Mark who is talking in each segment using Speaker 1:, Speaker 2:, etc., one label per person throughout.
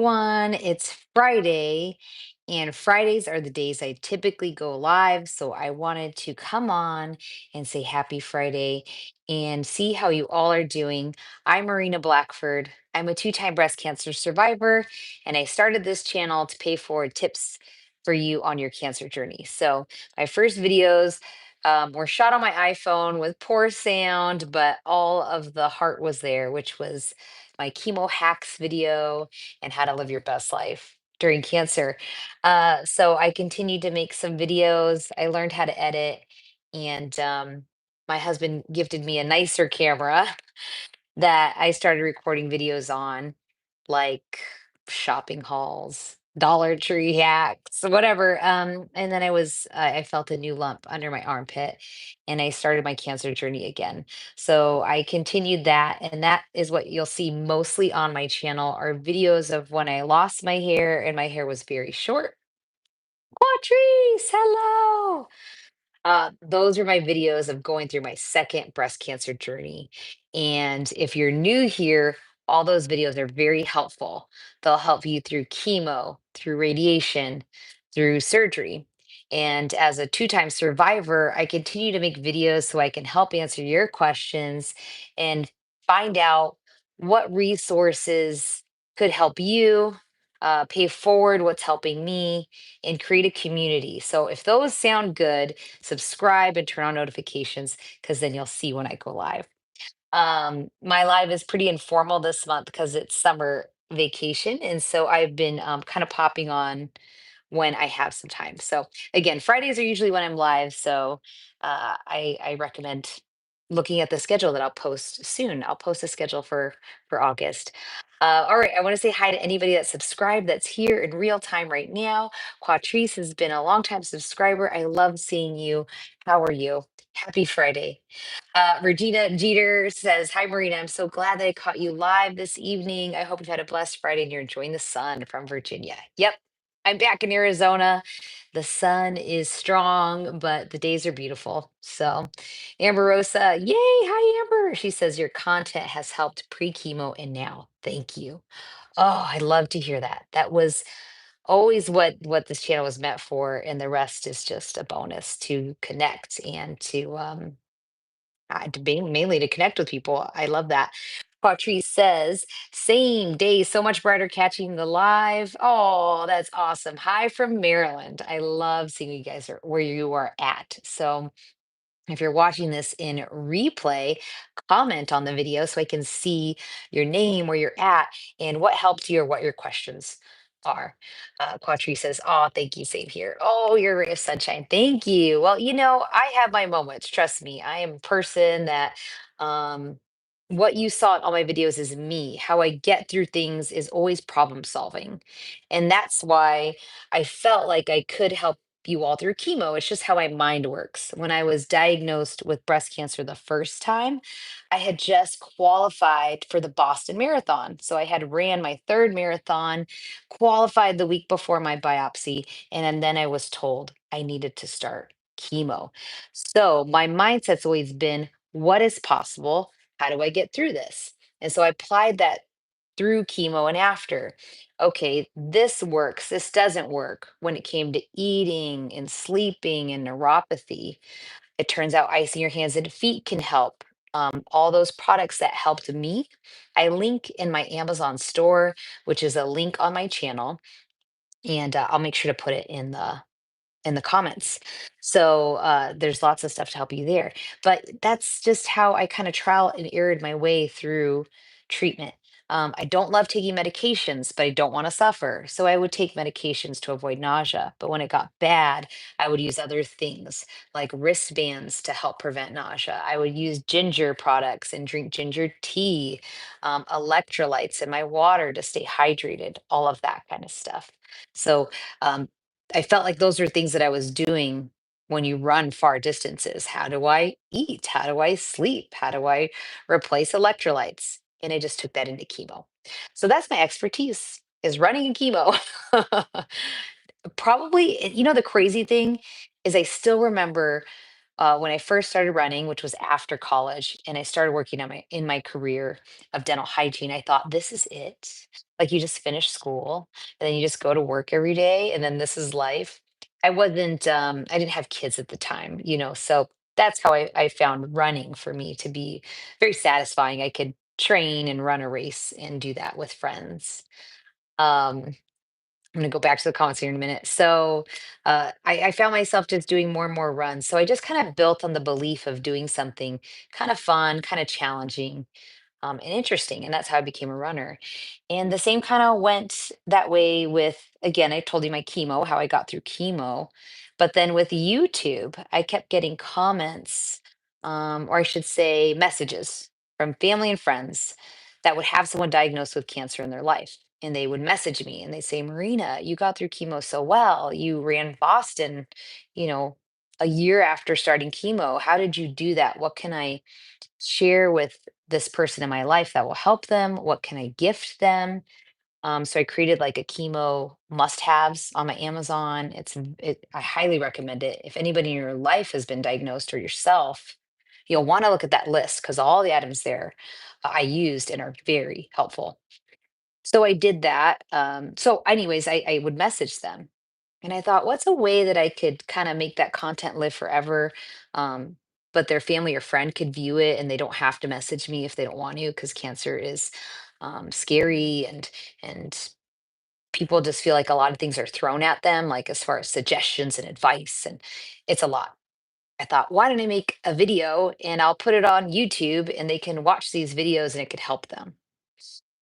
Speaker 1: everyone. It's Friday, and Fridays are the days I typically go live. So I wanted to come on and say happy Friday and see how you all are doing. I'm Marina Blackford. I'm a two-time breast cancer survivor, and I started this channel to pay forward tips for you on your cancer journey. So my first videos were shot on my iPhone with poor sound, but all of the heart was there, which was my chemo hacks video and how to live your best life during cancer. So I continued to make some videos. I learned how to edit, and my husband gifted me a nicer camera that I started recording videos on, like shopping hauls, Dollar Tree hacks, whatever. And then I felt a new lump under my armpit, and I started my cancer journey again. So I continued that, and that is what you'll see mostly on my channel are videos of when I lost my hair and my hair was very short. Patrice, hello. Those are my videos of going through my second breast cancer journey. And if you're new here, all those videos are very helpful. They'll help you through chemo, through radiation, through surgery. And as a two-time survivor, I continue to make videos so I can help answer your questions and find out what resources could help you, pay forward what's helping me, and create a community. So if those sound good, subscribe and turn on notifications because then you'll see when I go live. My live is pretty informal this month because it's summer vacation. And so I've been kind of popping on when I have some time. So again, Fridays are usually when I'm live. So I recommend looking at the schedule that I'll post soon. I'll post a schedule for August. All right, I want to say hi to anybody that's subscribed that's here in real time right now. Quatrice has been a longtime subscriber. I love seeing you. How are you? Happy Friday. Regina Jeter says, "Hi, Marina. I'm so glad that I caught you live this evening. I hope you've had a blessed Friday and you're enjoying the sun from Virginia." Yep, I'm back in Arizona. The sun is strong, but the days are beautiful. So, Amber Rosa, yay. Hi, Amber. She says, "Your content has helped pre chemo and now. Thank you." Oh, I love to hear that. That was always what this channel was meant for. And the rest is just a bonus to connect and to being mainly to connect with people. I love that. Patrice says, same day, so much brighter catching the live. Oh, that's awesome. Hi from Maryland. I love seeing you guys are where you are at. So if you're watching this in replay, comment on the video so I can see your name, where you're at, and what helped you or what your questions are. Quatri says, "Oh, thank you, same here. Oh, you're a ray of sunshine. Thank you." Well, I have my moments. Trust me, I am a person that um, what you saw in all my videos is me. How I get through things is always problem solving. And that's why I felt like I could help you all through chemo. It's just how my mind works. When I was diagnosed with breast cancer the first time, I had just qualified for the Boston Marathon. So I had ran my third marathon, qualified the week before my biopsy, and then I was told I needed to start chemo. So my mindset's always been, what is possible? How do I get through this? And so I applied that through chemo and after. Okay, this works, this doesn't work. When it came to eating and sleeping and neuropathy, it turns out icing your hands and feet can help. All those products that helped me, I link in my Amazon store, which is a link on my channel, and I'll make sure to put it in the comments. So there's lots of stuff to help you there. But that's just how I kind of trial and errored my way through treatment. I don't love taking medications, but I don't want to suffer. So I would take medications to avoid nausea. But when it got bad, I would use other things like wristbands to help prevent nausea. I would use ginger products and drink ginger tea, electrolytes in my water to stay hydrated, all of that kind of stuff. So um, I felt like those are things that I was doing when you run far distances. How do I eat? How do I sleep? How do I replace electrolytes? And I just took that into chemo. So that's my expertise is running and chemo. Probably, the crazy thing is I still remember when I first started running, which was after college, and I started working on my career of dental hygiene, I thought, this is it. Like you just finish school and then you just go to work every day, and then this is life. I didn't have kids at the time, so that's how I found running for me to be very satisfying. I could train and run a race and do that with friends. Um, I'm gonna go back to the comments here in a minute. So I found myself just doing more and more runs. So I just kind of built on the belief of doing something kind of fun, kind of challenging, and interesting. And that's how I became a runner. And the same kind of went that way with, again, I told you my chemo, how I got through chemo. But then with YouTube, I kept getting comments, or I should say messages from family and friends that would have someone diagnosed with cancer in their life. And they would message me and they say, Marina, you got through chemo so well. You ran Boston, you know, a year after starting chemo. How did you do that? What can I share with this person in my life that will help them? What can I gift them? So I created like a chemo must-haves on my Amazon. I highly recommend it. If anybody in your life has been diagnosed or yourself, you'll want to look at that list because all the items there I used and are very helpful. So I did that. So, anyways, I would message them, and I thought, what's a way that I could kind of make that content live forever? Um, but their family or friend could view it and they don't have to message me if they don't want to, because cancer is scary, and people just feel like a lot of things are thrown at them, like as far as suggestions and advice, and it's a lot. I thought, why don't I make a video and I'll put it on YouTube and they can watch these videos and it could help them.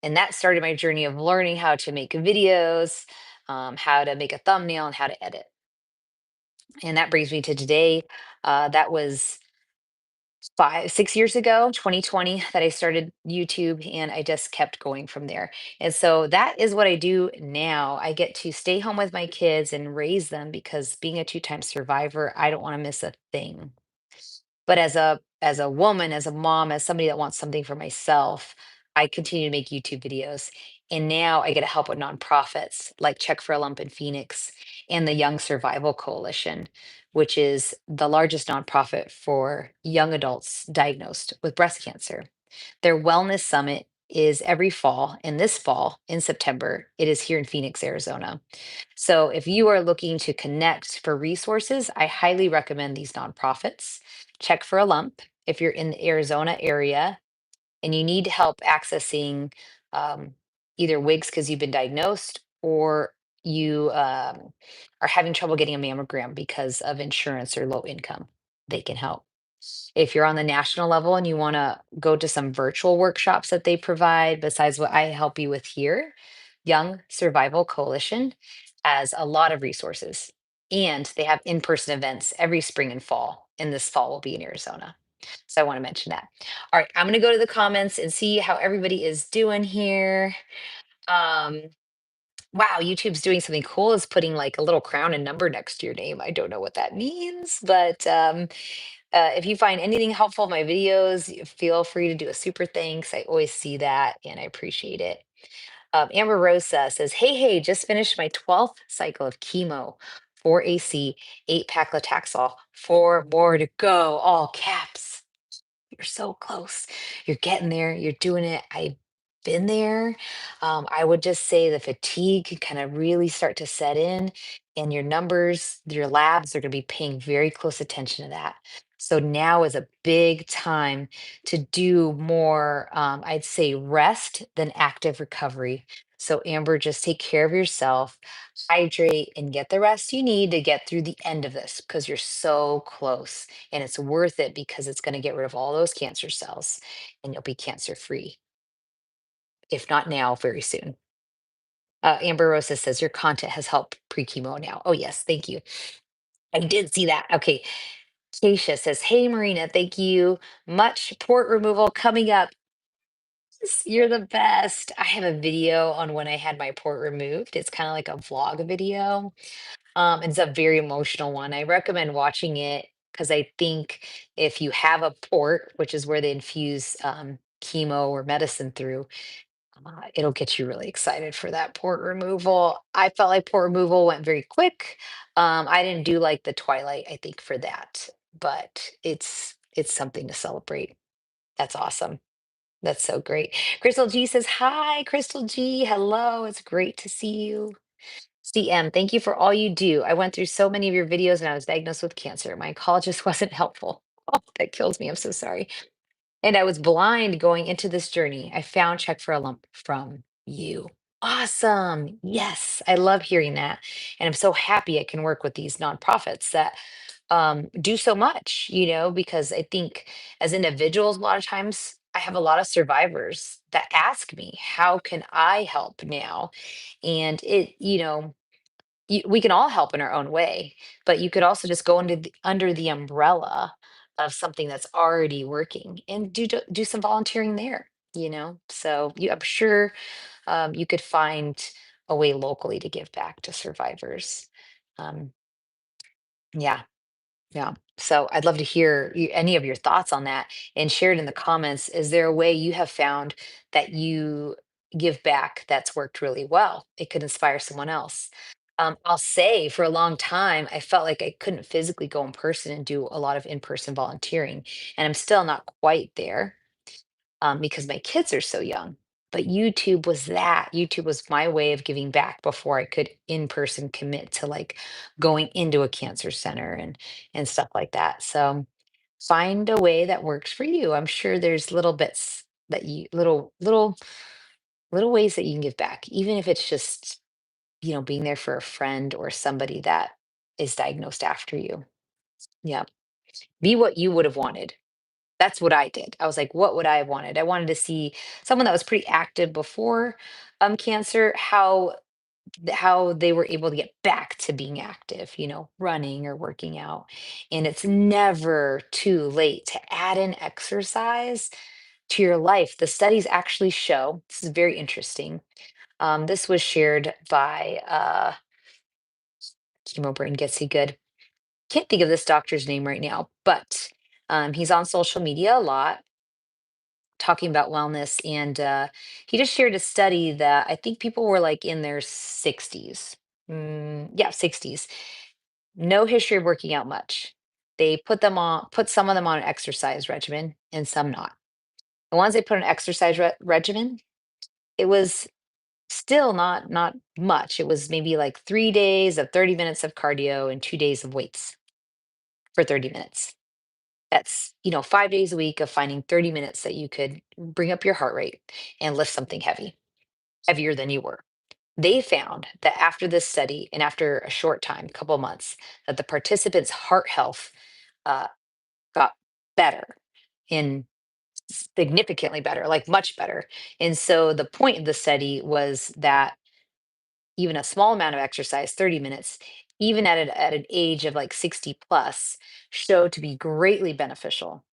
Speaker 1: And that started my journey of learning how to make videos, how to make a thumbnail, and how to edit. And that brings me to today. That was 6 years ago, 2020, that I started YouTube, and I just kept going from there. And so that is what I do now. I get to stay home with my kids and raise them because being a two-time survivor, I don't want to miss a thing. But as a woman, as a mom, as somebody that wants something for myself, I continue to make YouTube videos. And now I get to help with nonprofits like Check for a Lump in Phoenix and the Young Survival Coalition, which is the largest nonprofit for young adults diagnosed with breast cancer. Their wellness summit is every fall, and this fall in September, it is here in Phoenix, Arizona. So if you are looking to connect for resources, I highly recommend these nonprofits. Check for a lump if you're in the Arizona area and you need help accessing um, either wigs because you've been diagnosed, or you are having trouble getting a mammogram because of insurance or low income. They can help. If you're on the national level and you want to go to some virtual workshops that they provide, besides what I help you with here, Young Survival Coalition has a lot of resources. And they have in person events every spring and fall. And this fall will be in Arizona. So I want to mention that. All right, I'm going to go to the comments and see how everybody is doing here. Um, wow, YouTube's doing something cool, is putting like a little crown and number next to your name. I don't know what that means, but if you find anything helpful in my videos, feel free to do a super thanks. I always see that and I appreciate it. Amber Rosa says, hey, hey, just finished my 12th cycle of chemo, 4AC, 8 paclitaxel, 4 more to go, all caps. You're so close. You're getting there. You're doing it. I've been there. I would just say the fatigue can kind of really start to set in, and your numbers, your labs are going to be paying very close attention to that. So now is a big time to do more, I'd say, rest than active recovery. So, Amber, just take care of yourself, hydrate, and get the rest you need to get through the end of this because you're so close, and it's worth it because it's going to get rid of all those cancer cells and you'll be cancer free, if not now, very soon. Amber Rosa says your content has helped pre chemo now. Oh, yes, thank you. I did see that. Okay. Keisha says, hey, Marina, thank you much. Port removal coming up. You're the best. I have a video on when I had my port removed. It's kind of like a vlog video. It's a very emotional one. I recommend watching it because I think if you have a port, which is where they infuse chemo or medicine through, it'll get you really excited for that port removal. I felt like port removal went very quick. I didn't do like the twilight, I think, for that. but it's something to celebrate. That's awesome. That's so great. Crystal G says, "Hi, Crystal G. Hello. It's great to see you." CM, thank you for all you do. I went through so many of your videos and I was diagnosed with cancer. My oncologist wasn't helpful. Oh, that kills me. I'm so sorry. And I was blind going into this journey. I found Check for a Lump from you. Awesome. Yes, I love hearing that. And I'm so happy I can work with these nonprofits that do so much, because I think as individuals, a lot of times I have a lot of survivors that ask me, how can I help now? And we can all help in our own way, but you could also just go under the umbrella of something that's already working and do some volunteering there. So I'm sure you could find a way locally to give back to survivors. Um, yeah, yeah. So I'd love to hear any of your thoughts on that and share it in the comments. Is there a way you have found that you give back that's worked really well? It could inspire someone else. I'll say for a long time, I felt like I couldn't physically go in person and do a lot of in person volunteering. And I'm still not quite there because my kids are so young. But YouTube was that. YouTube was my way of giving back before I could in person commit to like going into a cancer center and stuff like that. So find a way that works for you. I'm sure there's little bits that you little ways that you can give back, even if it's just being there for a friend or somebody that is diagnosed after you. Yeah. Be what you would have wanted. That's what I did. I was like, what would I have wanted? I wanted to see someone that was pretty active before cancer, how they were able to get back to being active, running or working out. And it's never too late to add in exercise to your life. The studies actually show this is very interesting. This was shared by Chemo Brain Gets You Good. Can't think of this doctor's name right now, but he's on social media a lot talking about wellness. And he just shared a study that I think people were like in their 60s. Yeah, 60s. No history of working out much. They put some of them on an exercise regimen and some not. The ones they put on an exercise regimen, it was still not much. It was maybe like 3 days of 30 minutes of cardio and 2 days of weights for 30 minutes. That's, 5 days a week of finding 30 minutes that you could bring up your heart rate and lift something heavier than you were. They found that after this study and after a short time, couple months, that the participants' heart health uh, got better and significantly better, like much better. And so the point of the study was that even a small amount of exercise, 30 minutes, even at an age of like 60 plus, showed to be greatly beneficial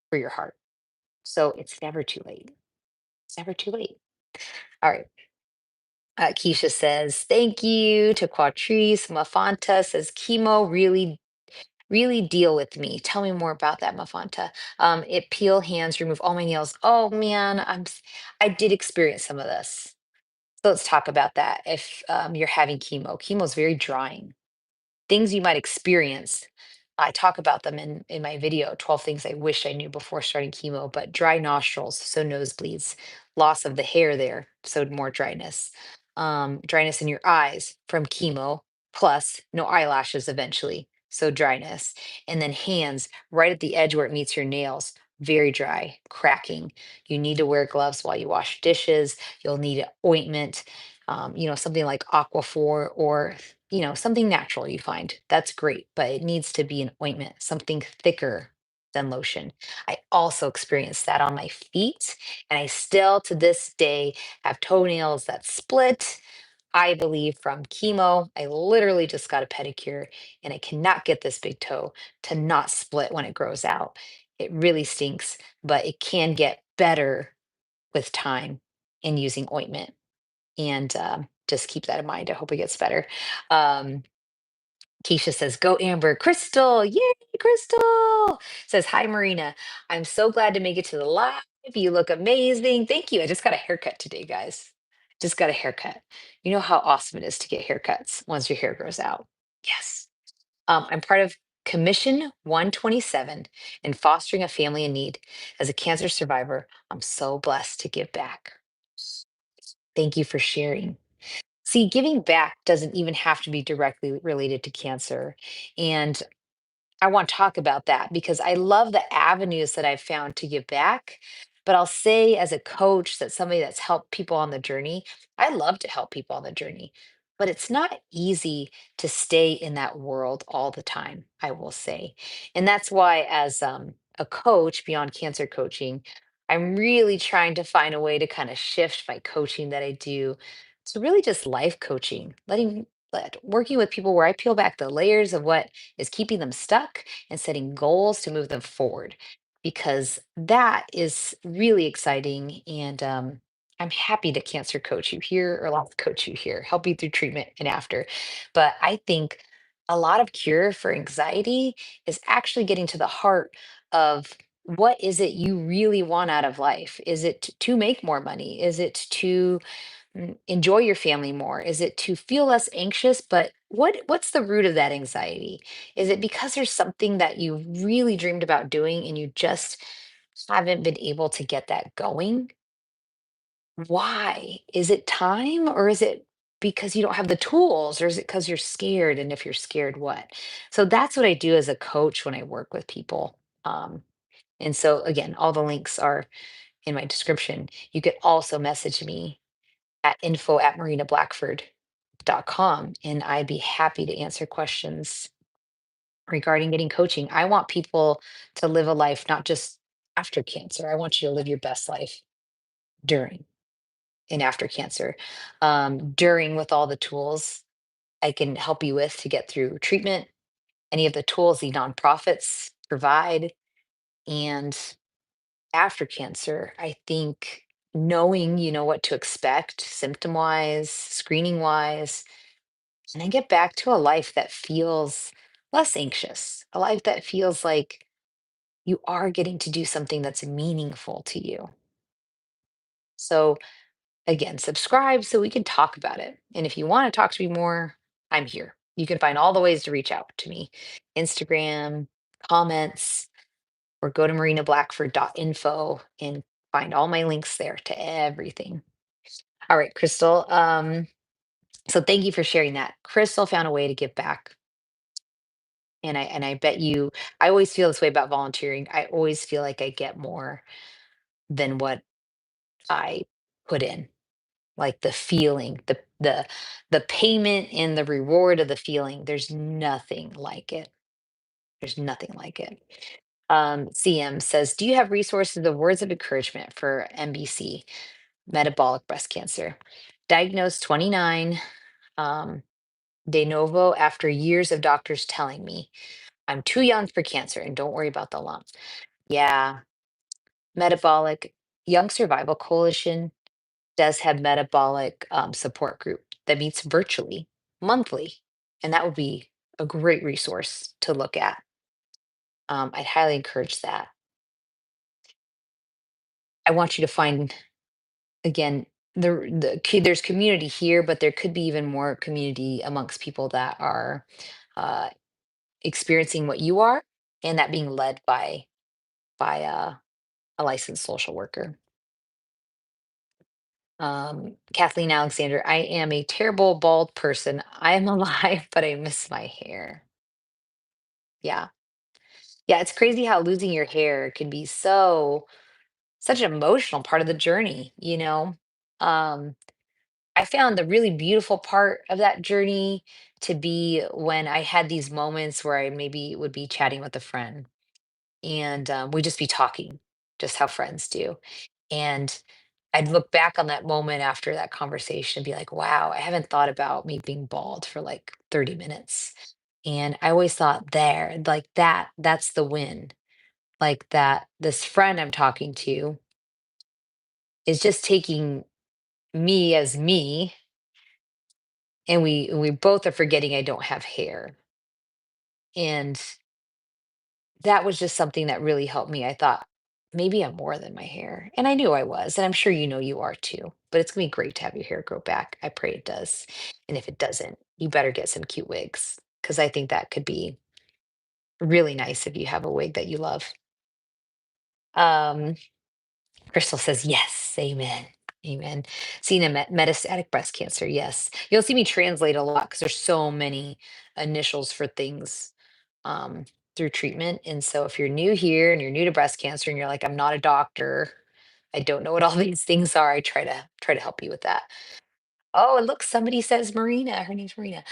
Speaker 1: for your heart. So it's never too late. It's never too late. All right. Keisha says, thank you to Quatrice. Mafanta says, chemo really deal with me. Tell me more about that, Mafanta. It peel hands, remove all my nails. Oh man, I did experience some of this. So let's talk about that. If you're having chemo is very drying. Things you might experience. I talk about them in my video, 12 things I wish I knew before starting chemo, but dry nostrils, so nosebleeds, loss of the hair there, so more dryness, dryness in your eyes from chemo, plus no eyelashes eventually, so dryness, and then hands right at the edge where it meets your nails, very dry, cracking. You need to wear gloves while you wash dishes. You'll need ointment, something like Aquaphor or something natural you find. That's great, but it needs to be an ointment, something thicker than lotion. I also experienced that on my feet, and I still to this day have toenails that split. I believe from chemo. I literally just got a pedicure and I cannot get this big toe to not split when it grows out. It really stinks, but it can get better with time and using ointment. And just keep that in mind. I hope it gets better. Um, Keisha says, go Amber. Crystal, yay, Crystal says, hi, Marina. I'm so glad to make it to the live. You look amazing. Thank you. I just got a haircut today, guys. Just got a haircut. You know how awesome it is to get haircuts once your hair grows out. Yes. I'm part of Commission 127 and fostering a family in need. As a cancer survivor, I'm so blessed to give back. Thank you for sharing. See, giving back doesn't even have to be directly related to cancer. And I want to talk about that because I love the avenues that I've found to give back. But I'll say, as a coach, that somebody that's helped people on the journey, I love to help people on the journey. But it's not easy to stay in that world all the time, I will say. And that's why, as a coach beyond cancer coaching, I'm really trying to find a way to kind of shift my coaching that I do to really just life coaching, working with people where I peel back the layers of what is keeping them stuck and setting goals to move them forward because that is really exciting. And I'm happy to cancer coach you here or life coach you here, help you through treatment and after. But I think a lot of cure for anxiety is actually getting to the heart of what is it you really want out of life? Is it to make more money? Is it to enjoy your family more? Is it to feel less anxious? But what's the root of that anxiety? Is it because there's something that you really dreamed about doing and you just haven't been able to get that going? Why? Is it time or is it because you don't have the tools or is it because you're scared? And if you're scared, what? So that's what I do as a coach when I work with people. And so again, all the links are in my description. You could also message me at info@marinablackford.com, and I'd be happy to answer questions regarding getting coaching. I want people to live a life not just after cancer. I want you to live your best life during and after cancer. During, with all the tools I can help you with to get through treatment, any of the tools the nonprofits provide, and after cancer, I think knowing you know what to expect symptom wise, screening wise, and then get back to a life that feels less anxious, a life that feels like you are getting to do something that's meaningful to you. So, again, subscribe so we can talk about it. And if you want to talk to me more, I'm here. You can find all the ways to reach out to me: Instagram, comments, or go to marinablackford.info and find all my links there to everything. All right, Crystal. So thank you for sharing that. Crystal found a way to give back. And I bet you, I always feel this way about volunteering. I always feel like I get more than what I put in. Like the feeling, the payment and the reward of the feeling. There's nothing like it. There's nothing like it. CM says, do you have resources of words of encouragement for MBC, metabolic breast cancer? Diagnosed 29, um, de novo after years of doctors telling me I'm too young for cancer and don't worry about the lump. Yeah, metabolic Young Survival Coalition does have metabolic support group that meets virtually monthly, and that would be a great resource to look at. I'd highly encourage that. I want you to find again there's community here, but there could be even more community amongst people that are uh, experiencing what you are, and that being led by a licensed social worker. Kathleen Alexander, I am a terrible bald person. I am alive, but I miss my hair. Yeah. Yeah, it's crazy how losing your hair can be such an emotional part of the journey, you know? Um, I found the really beautiful part of that journey to be when I had these moments where I maybe would be chatting with a friend and we'd just be talking, just how friends do. And I'd look back on that moment after that conversation and be like, wow, I haven't thought about me being bald for like 30 minutes. And I always thought there, like that's the win. Like that, this friend I'm talking to is just taking me as me, and we both are forgetting I don't have hair. And that was just something that really helped me. I thought, maybe I'm more than my hair. And I knew I was. And I'm sure you know you are too. But it's going to be great to have your hair grow back. I pray it does. And if it doesn't, you better get some cute wigs because I think that could be really nice if you have a wig that you love. Um, Crystal says, yes, amen. Amen. Seeing a metastatic breast cancer, yes. You'll see me translate a lot because there's so many initials for things um, through treatment. And so if you're new here and you're new to breast cancer and you're like, I'm not a doctor, I don't know what all these things are, I try to help you with that. Oh, and look, somebody says Marina. Her name's Marina.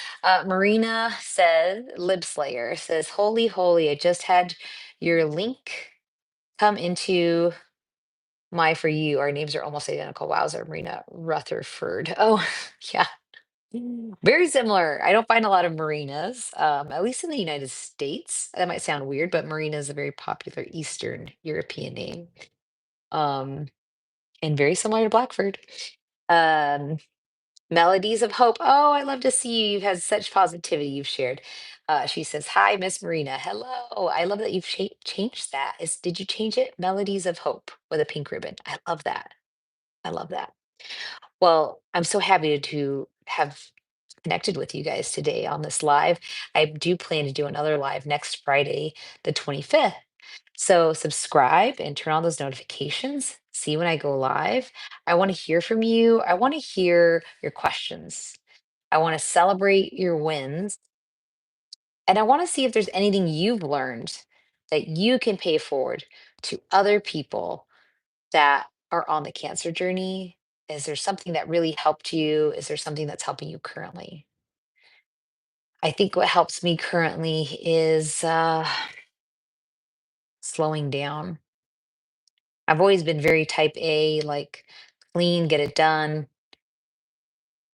Speaker 1: Marina says, Lib Slayer says, holy, holy, I just had your link come into my for you. Our names are almost identical. Wowzer, Marina Rutherford. Oh, yeah. Very similar. I don't find a lot of Marinas, at least in the United States. That might sound weird, but Marina is a very popular Eastern European name. Um, and very similar to Blackford. Um, Melodies of Hope. Oh, I love to see you. You've had such positivity you've shared. She says, "Hi, Miss Marina. Hello. I love that you've changed that. Did you change it? Melodies of Hope with a pink ribbon. I love that. I love that. Well, I'm so happy to have connected with you guys today on this live. I do plan to do another live next Friday, the 25th. So subscribe and turn on those notifications. See when I go live. I want to hear from you. I want to hear your questions. I want to celebrate your wins. And I want to see if there's anything you've learned that you can pay forward to other people that are on the cancer journey. Is there something that really helped you? Is there something that's helping you currently? I think what helps me currently is slowing down. I've always been very type A, like clean, get it done,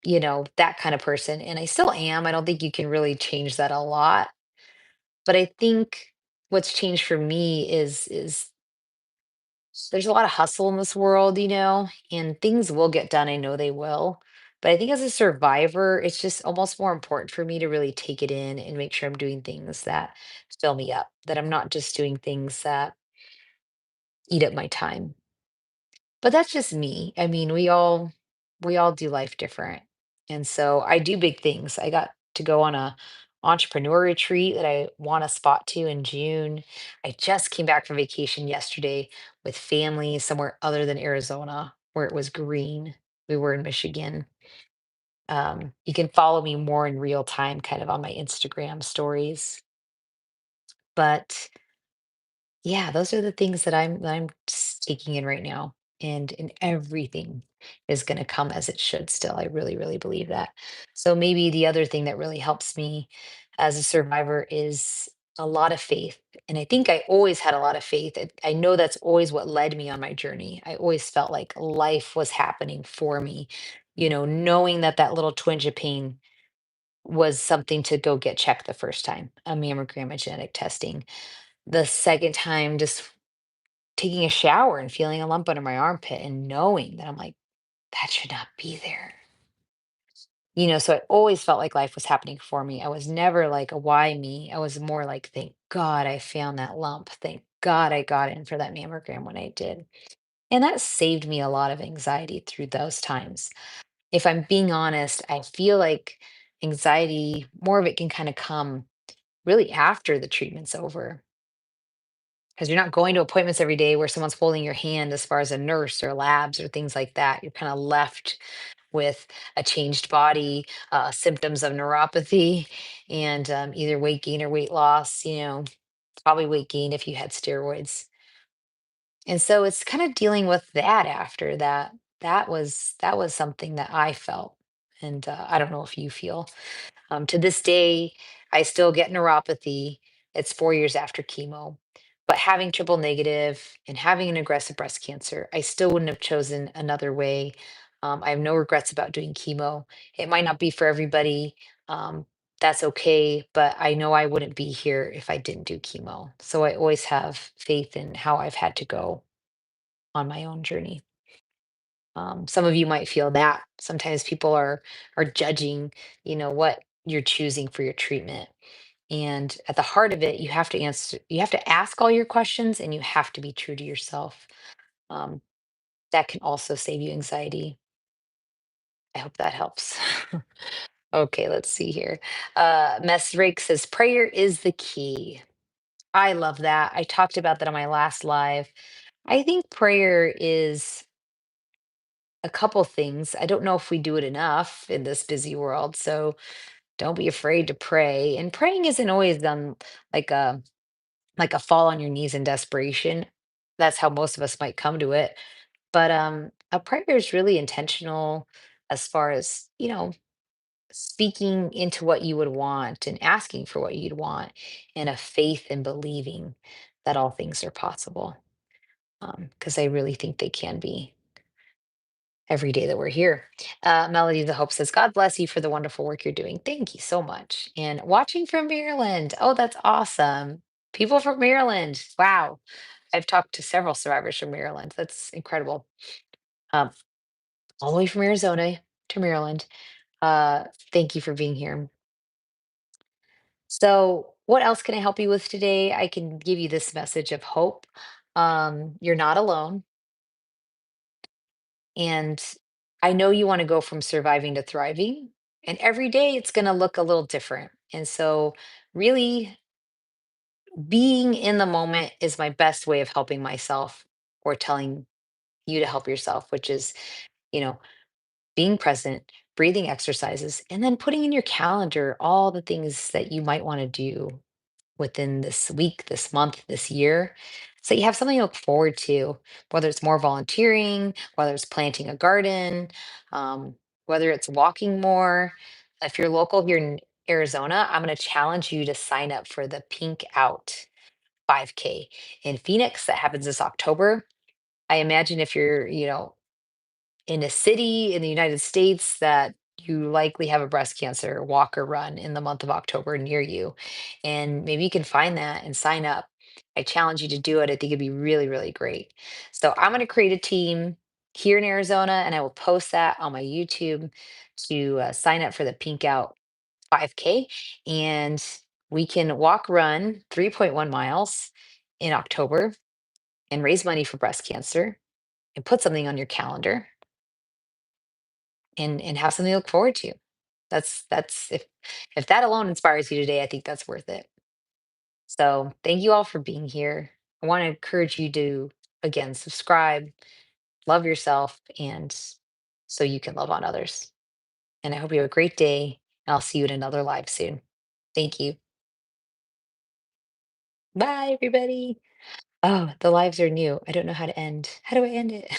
Speaker 1: that kind of person. And I still am. I don't think you can really change that a lot. But I think what's changed for me is there's a lot of hustle in this world, and things will get done. I know they will. But I think as a survivor, it's just almost more important for me to really take it in and make sure I'm doing things that fill me up, that I'm not just doing things that eat up my time. But that's just me. I mean, we all do life different. And so I do big things. I got to go on a entrepreneur retreat that I want to spot to in June. I just came back from vacation yesterday with family somewhere other than Arizona where it was green. We were in Michigan. You can follow me more in real time kind of on my Instagram stories. But yeah, those are the things that I'm taking in right now. And everything is going to come as it should still. I really, really believe that. So maybe the other thing that really helps me as a survivor is a lot of faith. And I think I always had a lot of faith. I know that's always what led me on my journey. I always felt like life was happening for me, knowing that that little twinge of pain was something to go get checked the first time, a mammogram, a genetic testing. The second time, just taking a shower and feeling a lump under my armpit and knowing that I'm like, that should not be there. So I always felt like life was happening for me. I was never like a why me. I was more like, thank God I found that lump. Thank God I got in for that mammogram when I did. And that saved me a lot of anxiety through those times. If I'm being honest, I feel like anxiety, more of it can kind of come really after the treatment's over. Because you're not going to appointments every day where someone's holding your hand as far as a nurse or labs or things like that. You're kind of left with a changed body, symptoms of neuropathy, and either weight gain or weight loss, probably weight gain if you had steroids. And so it's kind of dealing with that after that. That was something that I felt. And I don't know if you feel. To this day, I still get neuropathy. It's 4 years after chemo. But having triple negative and having an aggressive breast cancer, I still wouldn't have chosen another way. I have no regrets about doing chemo. It might not be for everybody. Um, that's okay. But I know I wouldn't be here if I didn't do chemo. So I always have faith in how I've had to go on my own journey. Some of you might feel that sometimes people are judging, what you're choosing for your treatment. And at the heart of it, you have to ask all your questions and you have to be true to yourself. Um, that can also save you anxiety. I hope that helps. Okay, let's see here. Mess Rake says prayer is the key. I love that. I talked about that on my last live. I think prayer is a couple things. I don't know if we do it enough in this busy world, so don't be afraid to pray. And praying isn't always done like a like a fall on your knees in desperation. That's how most of us might come to it. But a prayer is really intentional as far as, speaking into what you would want and asking for what you'd want, and a faith and believing that all things are possible. Because I really think they can be every day that we're here. Melody of the Hope says, God bless you for the wonderful work you're doing. Thank you so much. And watching from Maryland. Oh, that's awesome. People from Maryland. Wow. I've talked to several survivors from Maryland. That's incredible. Um, all the way from Arizona to Maryland. Uh, Thank you for being here. So, what else can I help you with today? I can give you this message of hope. You're not alone. And I know you want to go from surviving to thriving. And every day it's going to look a little different. And so, really, being in the moment is my best way of helping myself or telling you to help yourself, which is, you know, being present, breathing exercises, and then putting in your calendar all the things that you might want to do within this week, this month, this year. So you have something to look forward to, whether it's more volunteering, whether it's planting a garden, um, whether it's walking more. If you're local here in Arizona, I'm going to challenge you to sign up for the Pink Out 5K in Phoenix that happens this October. I imagine if you're, in a city in the United States that you likely have a breast cancer walk or run in the month of October near you. And maybe you can find that and sign up. I challenge you to do it. I think it'd be really, really great. So I'm going to create a team here in Arizona and I will post that on my YouTube to sign up for the Pink Out 5K. And we can walk, run 3.1 miles in October and raise money for breast cancer and put something on your calendar and have something to look forward to. That's if that alone inspires you today, I think that's worth it. So thank you all for being here. I want to encourage you to again subscribe, love yourself, and so you can love on others. And I hope you have a great day. And I'll see you in another live soon. Thank you. Bye, everybody. Oh, the lives are new. I don't know how to end. How do I end it?